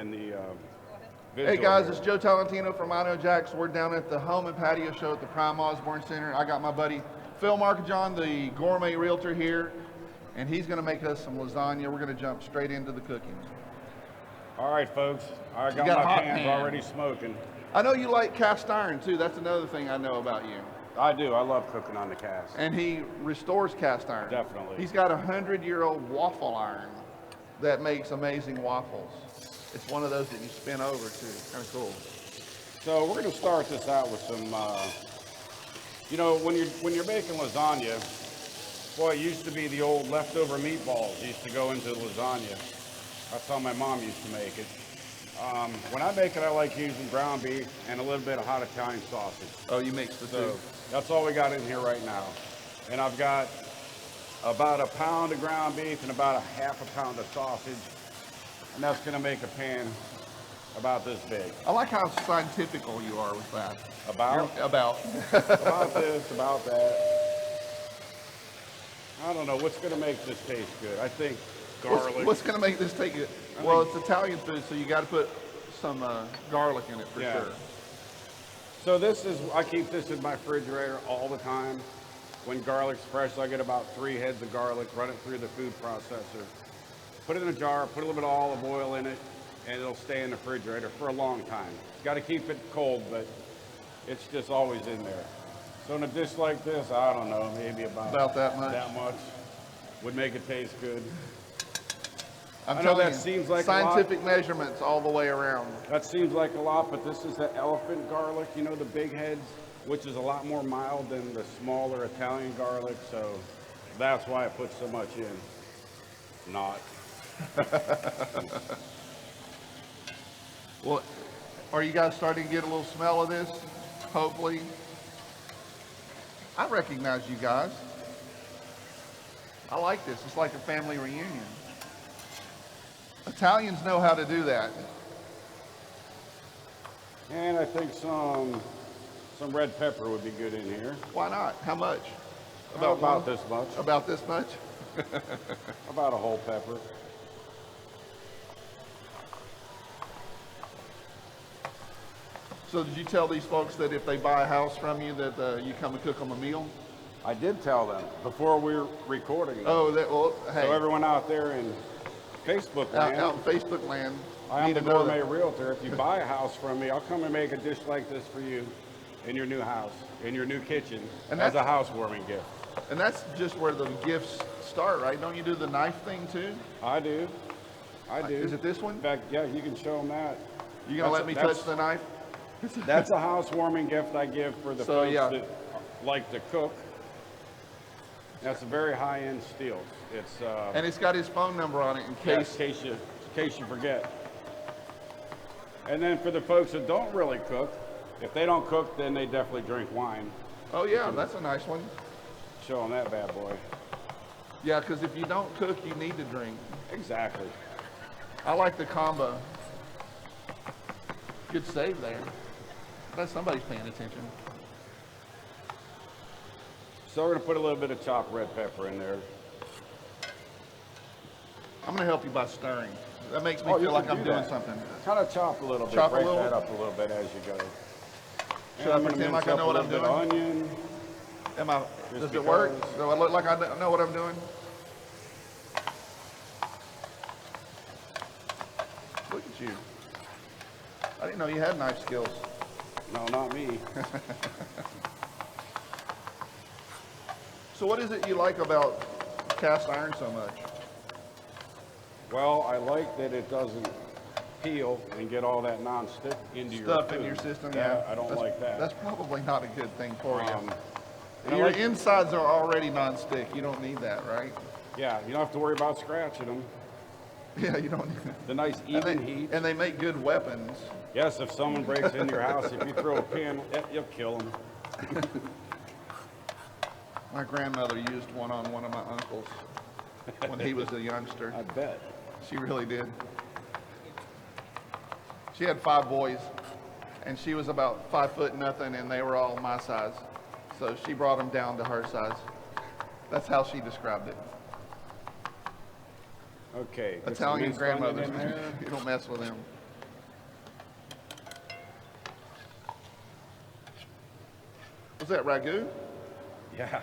in the Hey guys, it's Joe Talentino from I Know Jax. We're down at the Home and Patio Show at the Prime Osborne Center. I got my buddy Phil Markajon, the Gourmet Realtor here, and he's going to make us some lasagna. We're going to jump straight into the cooking. All right, folks. I got my pans already smoking. I know you like cast iron too. That's another thing I know about you. I do. I love cooking on the cast. And he restores cast iron. Definitely. He's got a 100-year-old waffle iron that makes amazing waffles. It's one of those that you spin over too. Kind of cool. So we're going to start this out with some, you know, when you're making lasagna, boy, it used to be the old leftover meatballs used to go into lasagna. That's how my mom used to make it. When I make it, I like using ground beef and a little bit of hot Italian sausage. Oh, you mix the two. That's all we got in here right now. And I've got about a pound of ground beef and about a half a pound of sausage. And that's going to make a pan about this big. I like how scientifical you are with that. About this, about that. I don't know what's going to make this taste good. I think garlic. What's going to make this taste good? Well, it's Italian food, so you got to put some garlic in it for sure. So this is, I keep this in my refrigerator all the time. When garlic's fresh, I get about 3 heads of garlic, run it through the food processor. Put it in a jar, put a little bit of olive oil in it, and it'll stay in the refrigerator for a long time. Got to keep it cold, but it's just always in there. So in a dish like this, I don't know, maybe about that much. That much would make it taste good. I know that seems like scientific measurements all the way around. That seems like a lot, but this is the elephant garlic, you know, the big heads, which is a lot more mild than the smaller Italian garlic. So that's why I put so much in. Not. Well, are you guys starting to get a little smell of this? Hopefully. I recognize you guys. I like this. It's like a family reunion. Italians know how to do that. And I think some red pepper would be good in here. Why not? How much? About this much. About this much? About a whole pepper. So did you tell these folks that if they buy a house from you that you come and cook them a meal? I did tell them before we were recording. Oh, hey. So everyone out there in Facebook land. Out in Facebook land. I am the Gourmet Realtor. If you buy a house from me, I'll come and make a dish like this for you in your new house, in your new kitchen, as a housewarming gift. And that's just where the gifts start, right? Don't you do the knife thing too? I do. Is it this one? In fact, yeah, you can show them that. You gonna let me touch the knife? That's a housewarming gift I give for the folks that like to cook. That's a very high-end steel. It's and it's got his phone number on it in case you forget. And then for the folks that don't really cook, if they don't cook, then they definitely drink wine. Oh yeah, that's a nice one. Show them that bad boy. Yeah, because if you don't cook, you need to drink. Exactly. I like the combo. Good save there. Glad somebody's paying attention. So we're gonna put a little bit of chopped red pepper in there. I'm gonna help you by stirring. That makes me feel like I'm doing something. Kind of chop a little bit. Break that up a little bit as you go. Should I pretend like I know what I'm doing? Onion. Does it work? Do I look like I know what I'm doing? Look at you. I didn't know you had knife skills. No, not me. So what is it you like about cast iron so much? Well, I like that it doesn't peel and get all that non-stick into your stuff in your system. Yeah, I don't like that. That's probably not a good thing for you. Your insides are already non-stick. You don't need that, right? Yeah, you don't have to worry about scratching them. Yeah, you don't. The nice even heat. And they make good weapons. Yes, if someone breaks into your house, if you throw a pin, you'll kill them. My grandmother used one on one of my uncles when he was a youngster. I bet. She really did. She had 5 boys, and she was about 5 foot nothing, and they were all my size. So she brought them down to her size. That's how she described it. Okay. Italian grandmothers, man. You don't mess with them. Was that ragu? Yeah.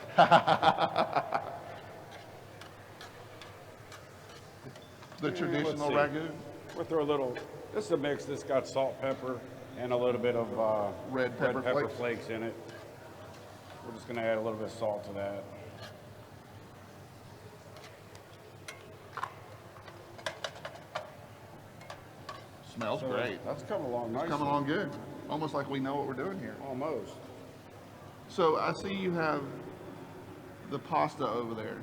The traditional see. ragu? We'll throw a little, this is a mix that's got salt, pepper, and a little bit of Red pepper flakes in it. We're just gonna add a little bit of salt to that. Smells great. That's coming along nicely. Coming along good. Almost like we know what we're doing here. Almost. So I see you have the pasta over there.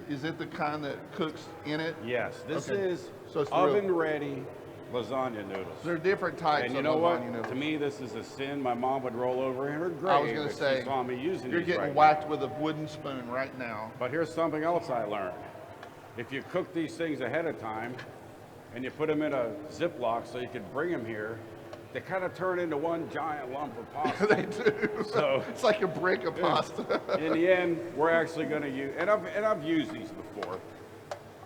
Is it the kind that cooks in it? Yes, this Okay. is So it's oven-ready lasagna noodles. There are different types And you of know what? lasagna noodles. To me, this is a sin. My mom would roll over in her grave I was going to if say, she saw me using you're these getting right whacked with a wooden spoon right now. now. But here's something else I learned. If you cook these things ahead of time and you put them in a Ziploc so you could bring them here, they kind of turn into one giant lump of pasta. They do. So it's like a brick of pasta. in the end, we're actually going to use, and I've used these before.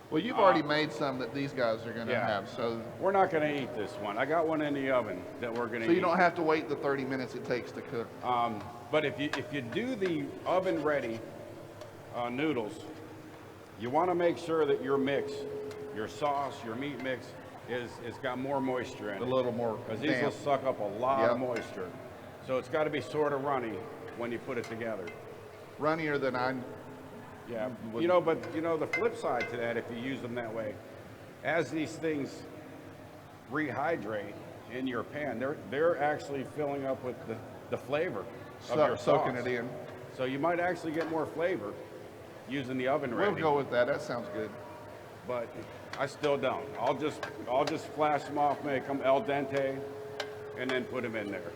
Well, you've already made some that these guys are going to Yeah. have, so We're not going to eat this one. I got one in the oven that we're going to eat. so you don't have to wait the 30 minutes it takes to cook. But if you do the oven ready noodles, you want to make sure that your mix, your sauce, your meat mix, it's got more moisture in A it. little more Because these will damp. suck up a lot Yep. of moisture. So it's got to be sort of runny when you put it together. Runnier than I. Yeah. Would- But the flip side to that, if you use them that way, as these things rehydrate in your pan, they're actually filling up with the flavor of your Soaking sauce. it in. So you might actually get more flavor using the oven ready. We'll go with that. That sounds good. But I still don't. I'll just flash them off, make them al dente, and then put them in there.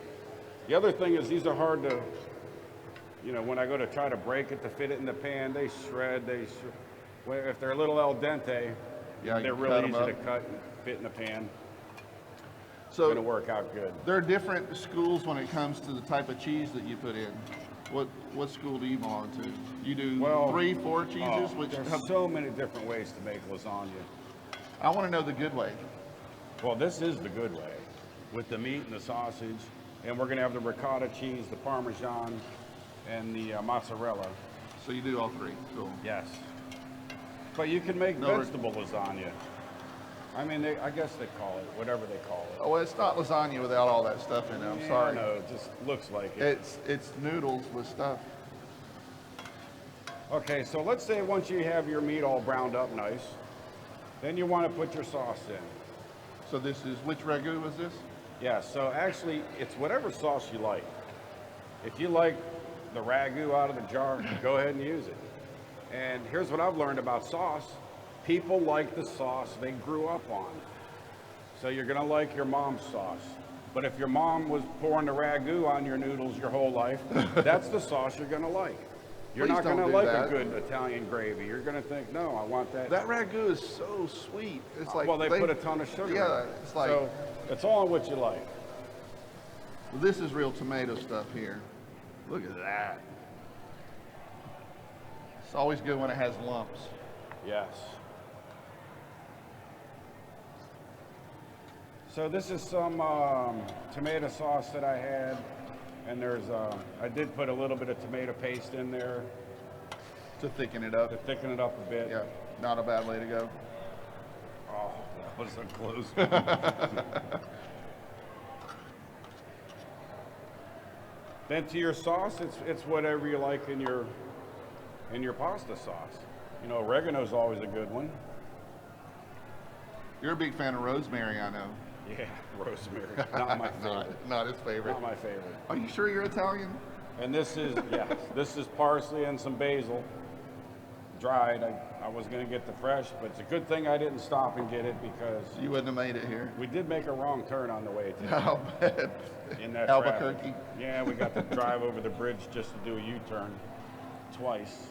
The other thing is these are hard to, when I go to try to break it to fit it in the pan, they shred. Well, if they're a little al dente, Yeah, you they're cut really 'em easy up. to cut and fit in the pan. It's So gonna work out good. there are different schools when it comes to the type of cheese that you put in. What school do you belong to? You do 3, 4 cheeses? Which There's so many different ways to make lasagna. I want to know the good way. Well, this is the good way, with the meat and the sausage, and we're gonna have the ricotta cheese, the Parmesan, and the mozzarella. So you do all 3. Cool. Yes. But you can make No, vegetable lasagna. I mean, I guess they call it whatever they call it. Oh, well, it's not lasagna without all that stuff in it. I'm sorry. No, it just looks like it. It's noodles with stuff. Okay, so let's say once you have your meat all browned up nice, then you want to put your sauce in. So this is, which ragu was this? Yeah, so actually, it's whatever sauce you like. If you like the ragu out of the jar, go ahead and use it. And here's what I've learned about sauce. People like the sauce they grew up on. So you're gonna like your mom's sauce. But if your mom was pouring the ragu on your noodles your whole life, that's the sauce you're gonna like. You're Please not don't gonna do like that. a good Italian gravy. You're gonna think, no, I want that. That ragu is so sweet. It's like Well, they put a ton of sugar Yeah, in it. it's like So it's all on what you like. this is real tomato stuff here. Look at that. It's always good when it has lumps. Yes. So this is some tomato sauce that I had, and I did put a little bit of tomato paste in there To thicken it up. to thicken it up a bit. Yeah, not a bad way to go. Oh, that was a close one. Then to your sauce, it's whatever you like in your pasta sauce. Oregano's always a good one. You're a big fan of rosemary, I know. Yeah, rosemary. Not my favorite. Not his favorite. Not my favorite. Are you sure you're Italian? And this is, yes, this is parsley and some basil, dried. I was gonna get the fresh, but it's a good thing I didn't stop and get it because You wouldn't have made it here. we did make a wrong turn on the way to I'll bet. in that Albuquerque. traffic. Yeah, we got to drive over the bridge just to do a U-turn twice.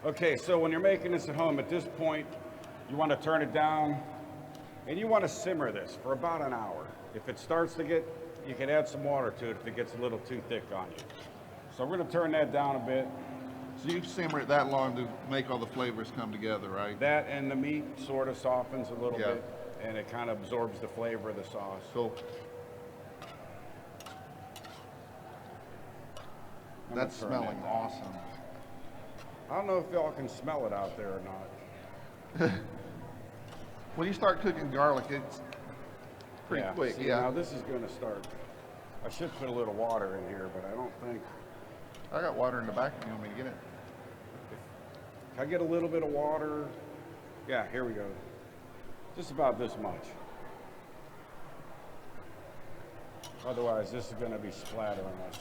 Okay, so when you're making this at home, at this point, you want to turn it down and you want to simmer this for about an hour. If it starts to get, you can add some water to it if it gets a little too thick on you. So we're going to turn that down a bit. So you simmer it that long to make all the flavors come together, right? That and the meat sort of softens a little Yeah. bit. and it kind of absorbs the flavor of the sauce. Cool. That's smelling awesome. I don't know if y'all can smell it out there or not. When you start cooking garlic, it's pretty quick. See, now this is going to start. I should put a little water in here, but I don't think. I got water in the back if you want me to get it. Can I get a little bit of water? Yeah, here we go. Just about this much. Otherwise, this is going to be splattering us.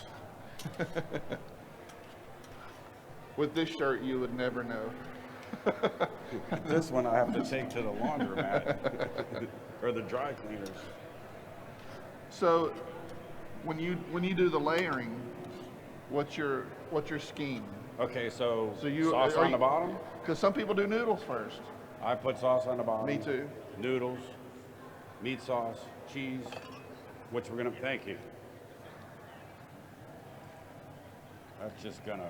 With this shirt, you would never know. This one I have to take to the laundromat or the dry cleaners. So, when you do the layering, what's your scheme? Okay, so you sauce on the bottom. Because some people do noodles first. I put sauce on the bottom. Me too. Noodles, meat sauce, cheese, which we're gonna. Thank you. That's just gonna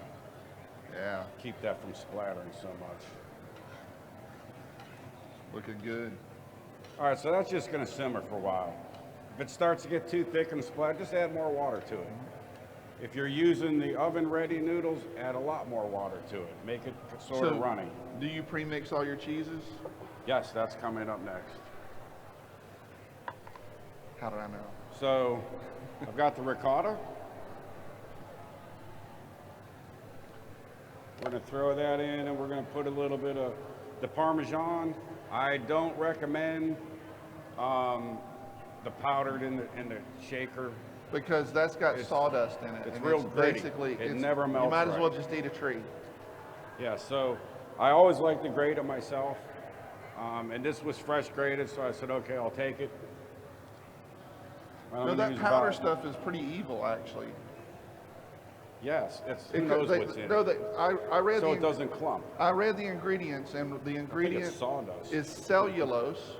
keep that from splattering so much. Looking good. All right, so that's just gonna simmer for a while. If it starts to get too thick and splatter, just add more water to it. If you're using the oven-ready noodles, add a lot more water to it. Make it sort of runny. Do you pre-mix all your cheeses? Yes, that's coming up next. How did I know? So, I've got the ricotta. We're gonna throw that in, and we're gonna put a little bit of the Parmesan. I don't recommend the powdered in the shaker. Because that's got sawdust in it. It's and real gritty. Basically, It never melts. You might as right. well just eat a tree. Yeah, so I always like to grate it myself. And this was fresh grated, so I said, okay, I'll take it. No, that powder stuff is pretty evil, actually. Yes, who knows what's in it. I read so it doesn't clump. I read the ingredients, and the ingredient sawdust. is cellulose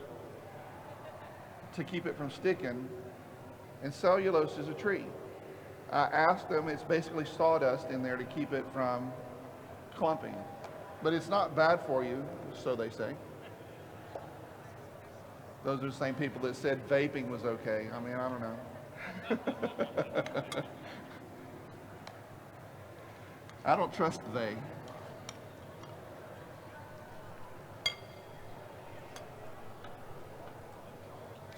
to keep it from sticking, and cellulose is a tree. I asked them, it's basically sawdust in there to keep it from clumping. But it's not bad for you, so they say. Those are the same people that said vaping was okay. I mean, I don't know. I don't trust they.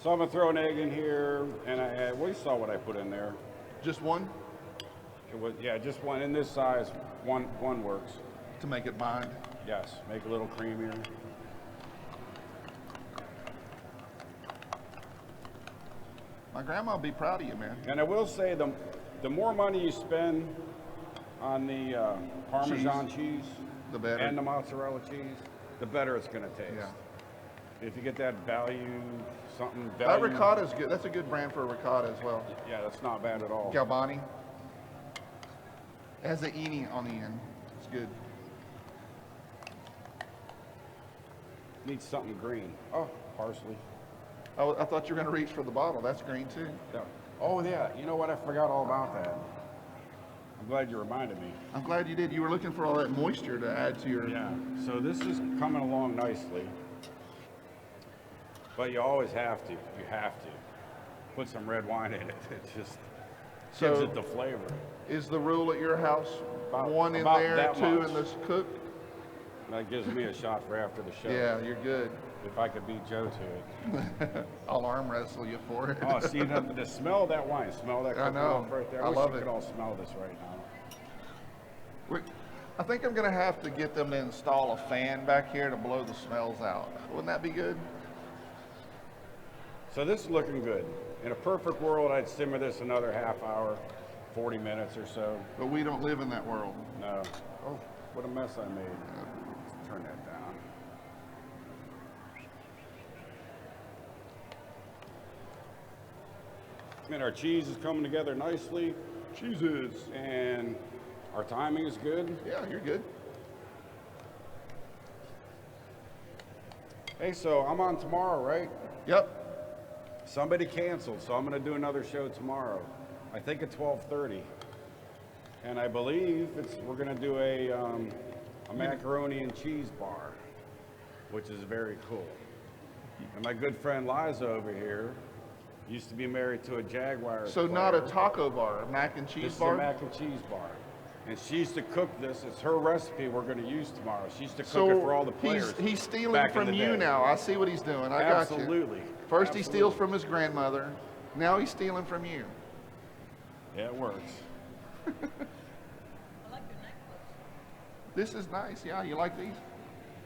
So I'm gonna throw an egg in here, and I add, well, you saw what I put in there. Just one? It was, yeah, just one. In this size, one works. To make it bind? Yes, make it a little creamier. My grandma will be proud of you, man. And I will say, the more money you spend on the Parmesan cheese, the better, and the mozzarella cheese, the better it's gonna taste. Yeah. If you get that value. That ricotta is good. That's a good brand for a ricotta as well. Yeah, that's not bad at all. Galbani. It has an eni on the end. It's good. Needs something green. Oh, parsley. Oh, I thought you were going to reach for the bottle. That's green too. Yeah. Oh yeah, you know what? I forgot all about that. I'm glad you reminded me. I'm glad you did. You were looking for all that moisture to add to your... Yeah, so this is coming along nicely. But you always have to. You have to put some red wine in it. It just gives it the flavor. Is the rule at your house one in about there, two in this cook? That gives me a shot for after the show. Yeah, you're good. If I could beat Joe to it. I'll arm wrestle you for it. Oh, see the smell of that wine, smell that I know. right there. I love wish you it. could all smell this right now. I think I'm going to have to get them to install a fan back here to blow the smells out. Wouldn't that be good? So this is looking good. In a perfect world, I'd simmer this another half hour, 40 minutes or so. But we don't live in that world. No. Oh, what a mess I made. Let's turn that down. And our cheese is coming together nicely. Cheeses. And our timing is good. Yeah, you're good. Hey, so I'm on tomorrow, right? Yep. Somebody canceled, so I'm going to do another show tomorrow. I think at 12:30. And I believe we're going to do a macaroni and cheese bar, which is very cool. And my good friend Liza over here used to be married to a Jaguars So player. not a taco bar, a mac and cheese This bar? is a mac and cheese bar. And she used to cook this. It's her recipe we're going to use tomorrow. She used to cook it for all the players. He's stealing back in from the you day. now. I see what he's doing. I got you. Absolutely. First Absolutely. he steals from his grandmother. Now he's stealing from you. Yeah, it works. This is nice. Yeah, you like these?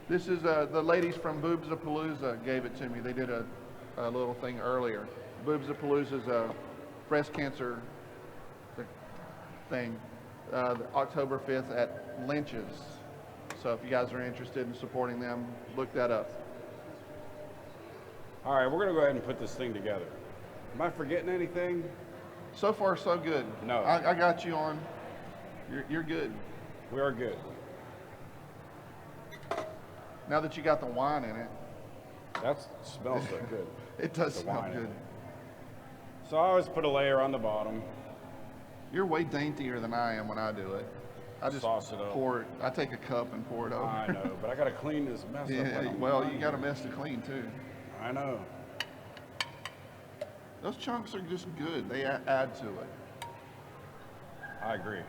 This is the ladies from Boobs-a-Palooza gave it to me. They did a little thing earlier. Boobs-a-Palooza is a breast cancer thing, October 5th at Lynch's. So if you guys are interested in supporting them, look that up. All right, we're going to go ahead and put this thing together. Am I forgetting anything? So far, so good. No. I got you on. You're good. We are good. Now that you got the wine in it. That smells so good. It does The smell wine in good. it. So I always put a layer on the bottom. You're way daintier than I am when I do it. I just Sauce it up. pour it. I take a cup and pour it over. I know, but I got to clean this mess up. Yeah, when I'm well, done. you got a mess to clean too. I know. Those chunks are just good. They add to it. I agree.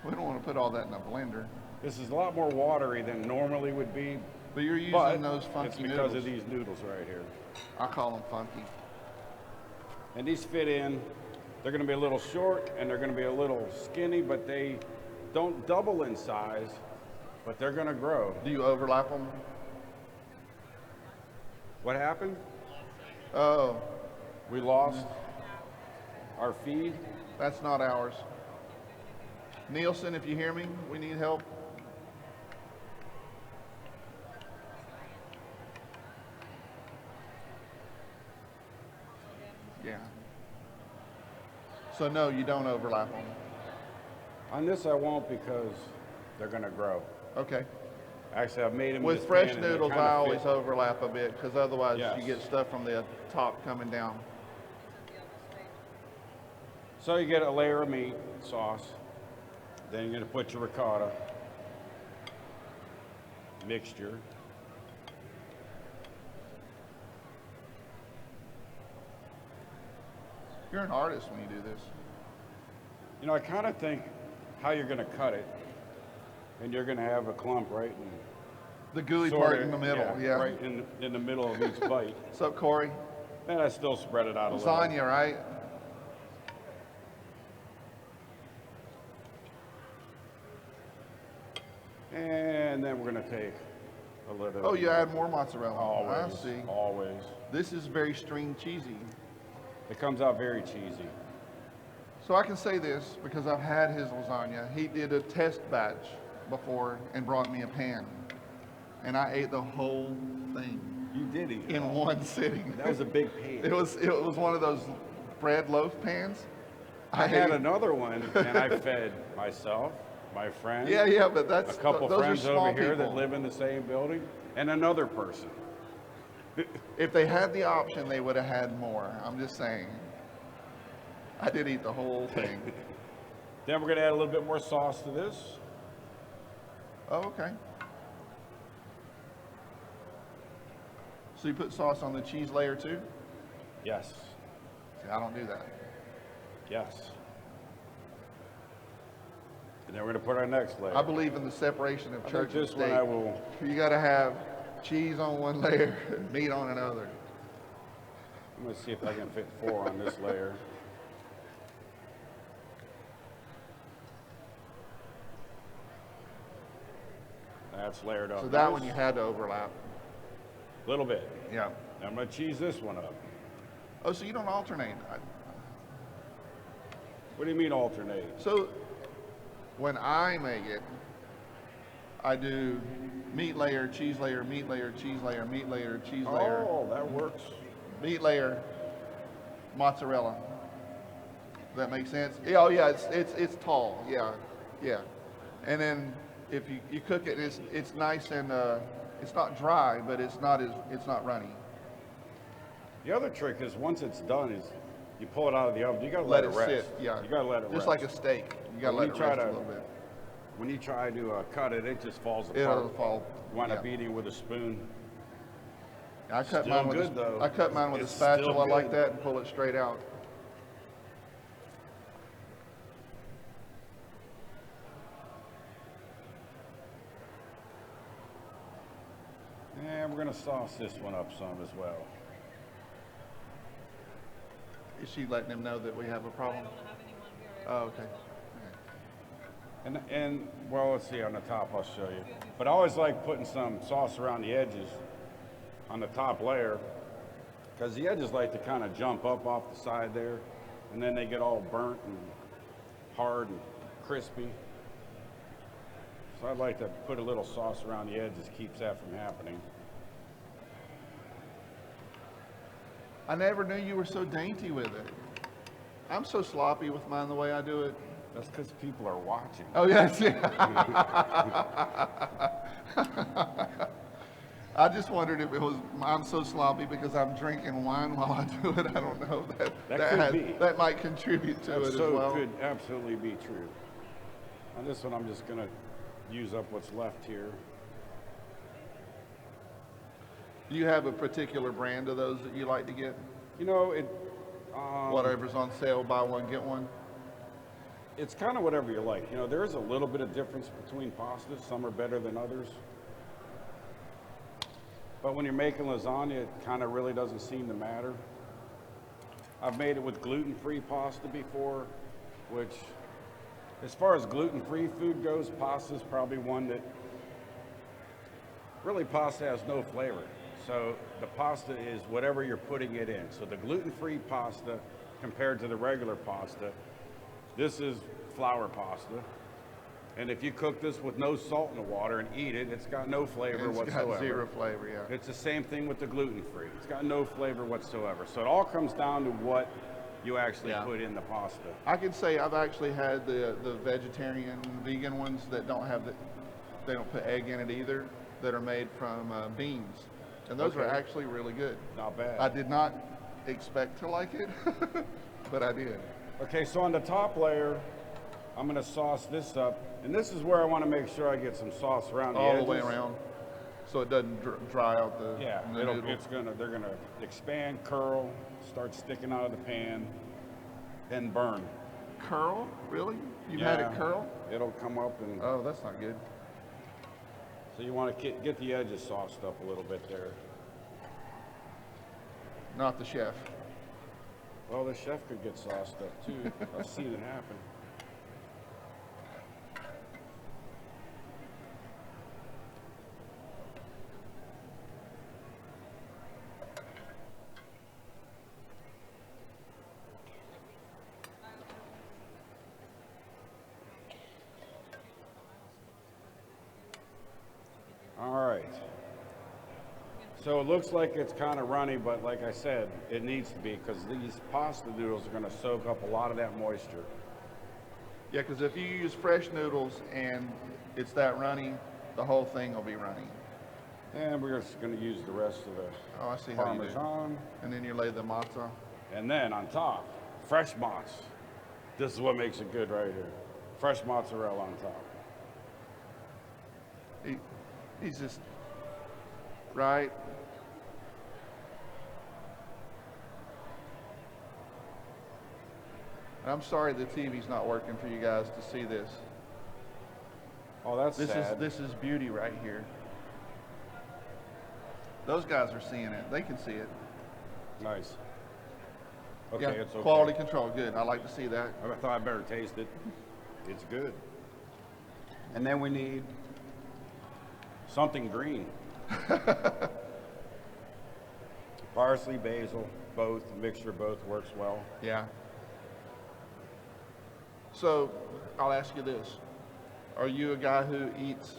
We don't want to put all that in a blender. This is a lot more watery than normally would be, But you're using but those it's funky because noodles. of these noodles right here. I call them funky. And these fit in. They're going to be a little short and they're going to be a little skinny, but they don't double in size, but they're going to grow. Do you overlap them? What happened? Oh, We lost our feed. that's not ours. Nielsen, if you hear me, we need help. Yeah. So no, you don't overlap them. On this I won't because they're going to grow. Okay. Actually, I've made them in With this fresh pan and they noodles, kinda I always fit. overlap a bit because otherwise Yes. you get stuff from the top coming down. So you get a layer of meat sauce. Then you're going to put your ricotta mixture. You're an artist when you do this. You know, I kind of think how you're going to cut it, and you're going to have a clump right in The gooey sorta- part in the middle, yeah. right in the middle of each bite. What's up, Corey? And I still spread it out a little. Lasagna, right? And then we're going to take a little. Oh, you add more mozzarella. Always. I see. Always. This is very string cheesy. It comes out very cheesy. So I can say this because I've had his lasagna. He did a test batch before and brought me a pan. And I ate the whole thing You did eat it. in one sitting. That was a big pan. It was one of those bread loaf pans. I had ate- another one, and I fed myself, my friend, Yeah, but that's a couple those friends are small over here that people. live in the same building, and another person. If they had the option, they would have had more. I'm just saying. I did eat the whole thing. Then we're going to add a little bit more sauce to this. Oh, okay. So you put sauce on the cheese layer too? Yes, See, I don't do that. yes. And then we're going to put our next layer. I believe in the separation of I think church and this one state. I will. You got to have cheese on one layer and meat on another. I'm going to see if I can fit 4 on this layer. That's layered up. So that nice. one you had to overlap. A little bit. Yeah. Now I'm going to cheese this one up. Oh, so you don't alternate. What do you mean alternate? So when I make it, I do meat layer, cheese layer, meat layer, cheese layer, meat layer, cheese layer, Oh, that works. meat layer, mozzarella. Does that make sense? Yeah, oh yeah, it's tall. Yeah, yeah. And then if you cook it, it's nice and it's not dry, but it's not runny. The other trick is once it's done is you pull it out of the oven. You got to Let let, it rest. sit. Yeah. You got to let it rest. Just like a steak, you got to When let you it try rest a to- little bit. When you try to cut it, it just falls apart. It'll fall. Wind up yeah. eating with a spoon. I cut Still mine with good, though. I cut mine with a It's still spatula like good. that and pull it straight out. And we're gonna sauce this one up some as well. Is she letting him know that we have a problem? Oh, okay. And well, let's see on the top. I'll show you. But I always like putting some sauce around the edges on the top layer because the edges like to kind of jump up off the side there, and then they get all burnt and hard and crispy. So I'd like to put a little sauce around the edges, keeps that from happening. I never knew you were so dainty with it. I'm so sloppy with mine the way I do it. That's because people are watching. Oh, yes. Yeah. I just wondered if it was, I'm so sloppy because I'm drinking wine while I do it. I don't know. That might contribute to it as well. That could absolutely be true. On this one, I'm just going to use up what's left here. Do you have a particular brand of those that you like to get? You know, Whatever's on sale, buy one, get one? it's kind of whatever you like. You know, there is a little bit of difference between pastas. Some are better than others. But when you're making lasagna, it kind of really doesn't seem to matter. I've made it with gluten-free pasta before, which, as far as gluten-free food goes, pasta is probably one that, really pasta has no flavor. So the pasta is whatever you're putting it in. So the gluten-free pasta compared to the regular pasta, this is flour pasta. And if you cook this with no salt in the water and eat it, it's got no flavor whatsoever. Got zero flavor, yeah. It's the same thing with the gluten-free. It's got no flavor whatsoever. So it all comes down to what you actually put in the pasta. I can say I've actually had the vegetarian, vegan ones that don't have they don't put egg in it either, that are made from beans. And those are actually really good. Not bad. I did not expect to like it, but I did. Okay, so on the top layer, I'm gonna sauce this up. And this is where I want to make sure I get some sauce around the edges. All the way around, so it doesn't dry out the noodle. They're gonna expand, curl, start sticking out of the pan, and burn. Curl? Really? You've had it curl? It'll come up and. Oh, that's not good. So you want to get the edges sauced up a little bit there. Not the chef. Well, the chef could get sauced up too. I've seen it happen. All right. So it looks like it's kind of runny, but like I said, it needs to be because these pasta noodles are going to soak up a lot of that moisture. Yeah, because if you use fresh noodles and it's that runny, the whole thing will be runny. And we're just going to use the rest of the I see how you do. Parmesan. And then you lay the mozza. And then on top, fresh mozz. This is what makes it good right here. Fresh mozzarella on top. He's just right. I'm sorry the TV's not working for you guys to see this. Oh, that's sad. This is beauty right here. Those guys are seeing it. They can see it. Nice. Okay, Yeah, it's okay. quality control, good. I like to see that. I thought I better taste it. It's good. And then we need something green. Parsley, basil, both, mixture both works well. Yeah. So, I'll ask you this. Are you a guy who eats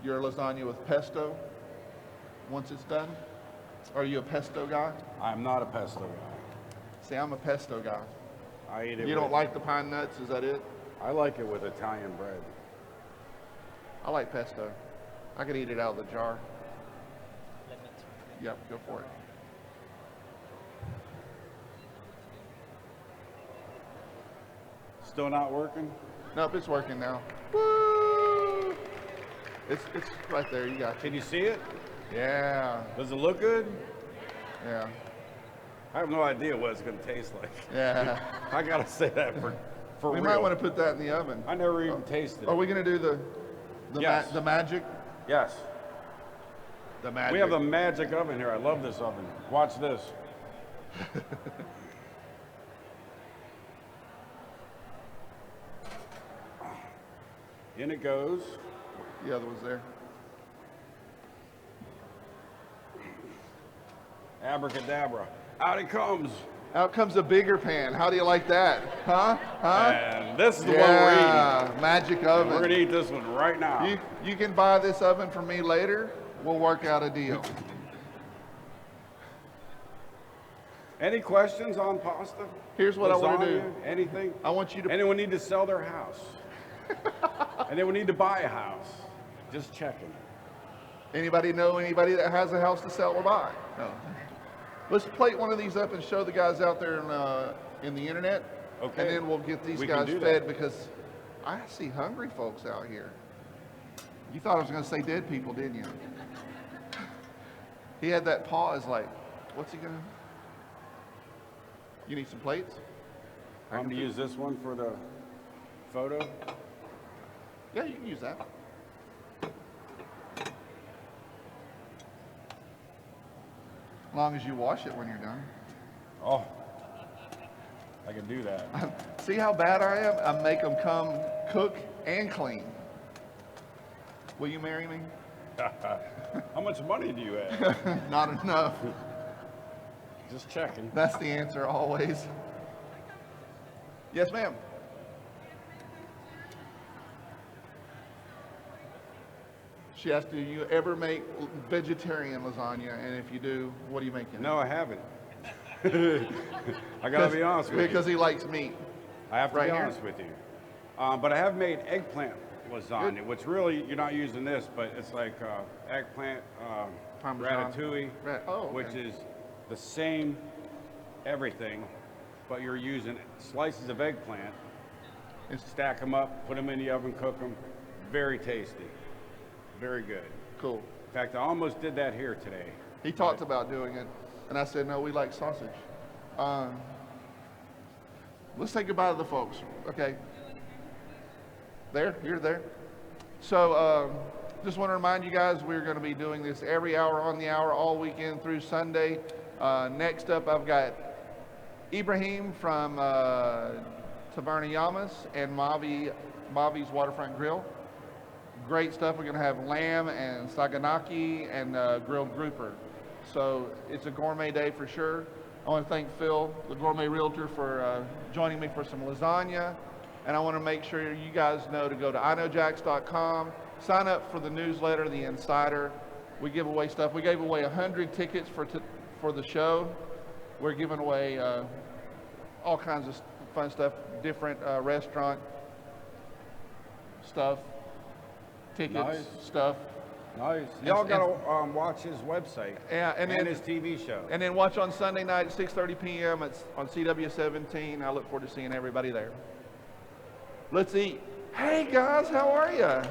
your lasagna with pesto once it's done? Are you a pesto guy? I'm not a pesto guy. See, I'm a pesto guy. I eat it You don't like the pine nuts, is that it? I like it with Italian bread. I like pesto. I could eat it out of the jar. Yep, go for it. Still not working? Nope, it's working now. Woo! It's right there, you got it. Can you see it? Yeah. Does it look good? Yeah. I have no idea what it's going to taste like. Yeah. I got to say that for We real. might want to put that in the oven. I never even tasted Are it. we going to do Yes. the magic? Yes. The magic. We have the magic oven here. I love this oven. Watch this. In it goes. The other one's there. Abracadabra. Out it comes. Out comes a bigger pan. How do you like that? Huh? And this is the one we're eating. Magic oven. We're going to eat this one right now. You can buy this oven from me later. We'll work out a deal. Any questions on pasta? Here's what I want to do. Lasagna? Anything? I want you to. Anyone need to sell their house? Anyone need to buy a house? Just checking. Anybody know anybody that has a house to sell or buy? No. Let's plate one of these up and show the guys out there in the internet. Okay. And then we'll get these We can guys do fed that. because I see hungry folks out here. You thought I was going to say dead people, didn't you? He had that pause like, what's he going to? You need some plates? I'm going to use this one for the photo. Yeah, you can use that. As long as you wash it when you're done. Oh, I can do that. See how bad I am? I make them come cook and clean. Will you marry me? How much money do you have? Not enough. Just checking. That's the answer always. Yes, ma'am. She asked, do you ever make vegetarian lasagna? And if you do, what are you making? No, I haven't. I gotta be honest with you. Because he likes meat. I have to right be here. honest with you. But I have made eggplant lasagna, Good. which really, you're not using this, but it's like eggplant Parmesan. ratatouille, Oh, okay. which is the same everything, but you're using slices of eggplant, and stack them up, put them in the oven, cook them. Very tasty. Very good. Cool. In fact, I almost did that here today. He talked about doing it, and I said, no, we like sausage. Let's say goodbye to the folks, okay? There, you're there. So just want to remind you guys, we're going to be doing this every hour on the hour, all weekend through Sunday. Next up, I've got Ibrahim from Taverna Yamas and Mavi's Waterfront Grill. Great stuff. We're going to have lamb and saganaki and grilled grouper. So it's a gourmet day for sure. I want to thank Phil, the Gourmet Realtor, for joining me for some lasagna. And I want to make sure you guys know to go to iknowjax.com, sign up for the newsletter, The Insider. We give away stuff. We gave away 100 tickets for the show. We're giving away all kinds of fun stuff, different restaurant stuff, tickets, Nice. Stuff. Nice. Y'all got to watch his website And then, his TV show. And then watch on Sunday night at 6:30 p.m. It's on CW17. I look forward to seeing everybody there. Let's eat. Hey guys, how are you?